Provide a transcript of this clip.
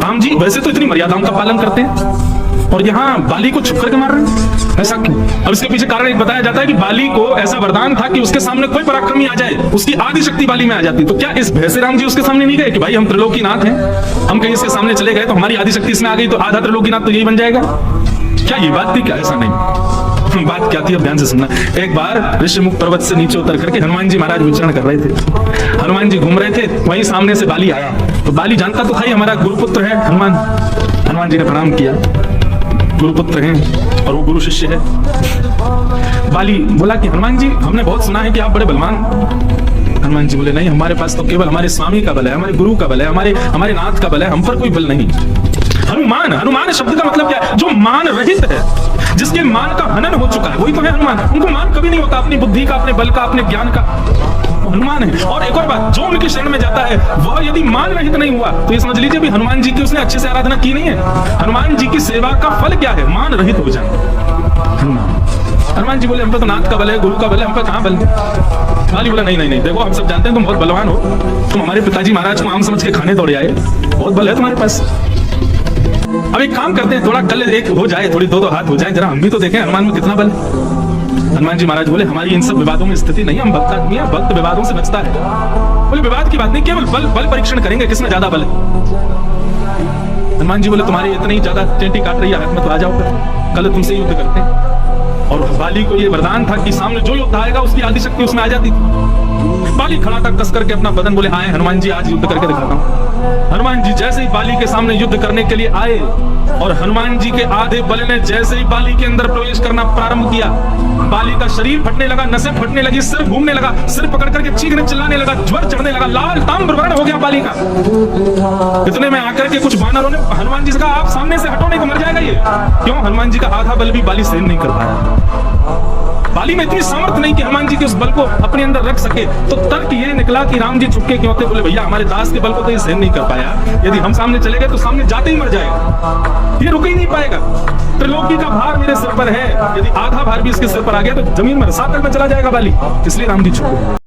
राम जी वैसे तो इतनी मर्यादाओं का पालन करते हैं और यहाँ बाली को छुप करके मार रहे हैं, ऐसा क्यों? अब इसके पीछे कारण एक बताया जाता है कि बाली को ऐसा वरदान था कि उसके सामने कोई पराक्रमी आ जाए उसकी आदि शक्ति बाली में आ जाती। तो क्या इस भय से राम जी उसके सामने नहीं गए कि भाई हम त्रिलोकीनाथ हैं, हम कहीं इसके सामने चले गए तो हमारी आदि शक्ति इसमें आ गई तो आधा त्रिलोकीनाथ तो यही बन जाएगा? क्या ये बात थी क्या? ऐसा नहीं। बात क्या थी अब ध्यान से सुनना। एक बार ऋषिमुख पर्वत से नीचे उतर करके हनुमान जी महाराज विचरण कर रहे थे। हनुमान जी घूम रहे थे, वहीं सामने से बाली आया। तो बाली जानता तो था ही हमारा गुरुपुत्र है हनुमान। हनुमान जी ने प्रणाम किया, गुरुपुत्र हैं और वो गुरु शिष्य है। बाली बोला कि हनुमान जी हमने बहुत सुना है कि आप बड़े बलवान। हनुमान जी बोले नहीं, हमारे पास तो केवल हमारे स्वामी का बल है, हमारे गुरु का बल है, हमारे नाथ का बल है, हम पर कोई बल नहीं। हनुमान, हनुमान शब्द का मतलब क्या है? जो मान रहित है, जिसके मान का हनन हो चुका है, वही तो है हनुमान। उनको मान कभी नहीं होता अपनी बुद्धि का, अपने बल का, अपने ज्ञान का। हनुमान है। और एक और बात, जो उनकी शरण में जाता है वह यदि मान रहित नहीं हुआ तो ये समझ लीजिए भी हनुमान जी की उसने अच्छे से आराधना की नहीं है। हनुमान जी की सेवा का फल क्या है? मान रहित हो जाए। हनुमान जी बोले हम पे तो नाथ का बल है, गुरु का बल है, हम पे कहां बल? बाली बोला नहीं नहीं नहीं, देखो हम सब जानते हैं तुम बहुत बलवान हो, तुम हमारे पिताजी महाराज को आम समझ के खाने दौड़े आए, बहुत बल है तुम्हारे पास। अब एक काम करते हैं, थोड़ा कल एक हो जाए, थोड़ी दो हाथ हो जाए, जरा हम भी तो देखें हनुमान में कितना बल। हनुमान जी महाराज बोले हमारी इन सब विवादों में स्थिति नहीं, हम भक्त आदमी हैं, भक्त विवादों से बचता है। बोले विवाद की बात नहीं, केवल बल परीक्षण करेंगे किसमें ज्यादा बल है। हनुमान जी बोले तुम्हारी इतनी ज्यादा टेंटी काट रही है हाथ में, तो आ जाओ कल तुमसे युद्ध करते हैं। और बाली को ये वरदान था कि सामने जो योद्धा आएगा उसकी आदि शक्ति उसमें आ जाती थी। बाली खड़ा था कस करके अपना बदन, बोले आए हनुमान जी आज युद्ध करके दिखाता हूं। हनुमान जी जैसे ही बाली के सामने युद्ध करने के लिए आए और हनुमान जी के आधे बल ने जैसे ही बाली के अंदर प्रवेश करना प्रारंभ किया, बाली का शरीर फटने लगा, नसें फटने लगी, सिर घूमने लगा, सिर पकड़ करके चीखने चिल्लाने लगा, ज्वर चढ़ने लगा, लाल ताम्र वर्ण हो गया बाली का। इतने में आकर के कुछ वानरों ने हनुमान जी से कहा आप सामने से हटो नहीं तो मर जाएगा ये। क्यों? हनुमान जी का आधा बल भी बाली सहन नहीं कर पाया। बाली में इतनी सामर्थ्य नहीं कि हनुमान जी के उस बल को अपने अंदर रख सके। तो तर्क ये निकला कि राम जी चुपके क्यों थे? बोले भैया हमारे दास के बल को तो ये सहन नहीं कर पाया, यदि हम सामने चले गए तो सामने जाते ही मर जाएगा, ये रुक ही नहीं पाएगा। त्रिलोकी का भार मेरे सिर पर है, यदि आधा भार भी इसके सिर पर आ गया तो जमीन में रसातल में चला जाएगा बाली, इसलिए राम जी चुप।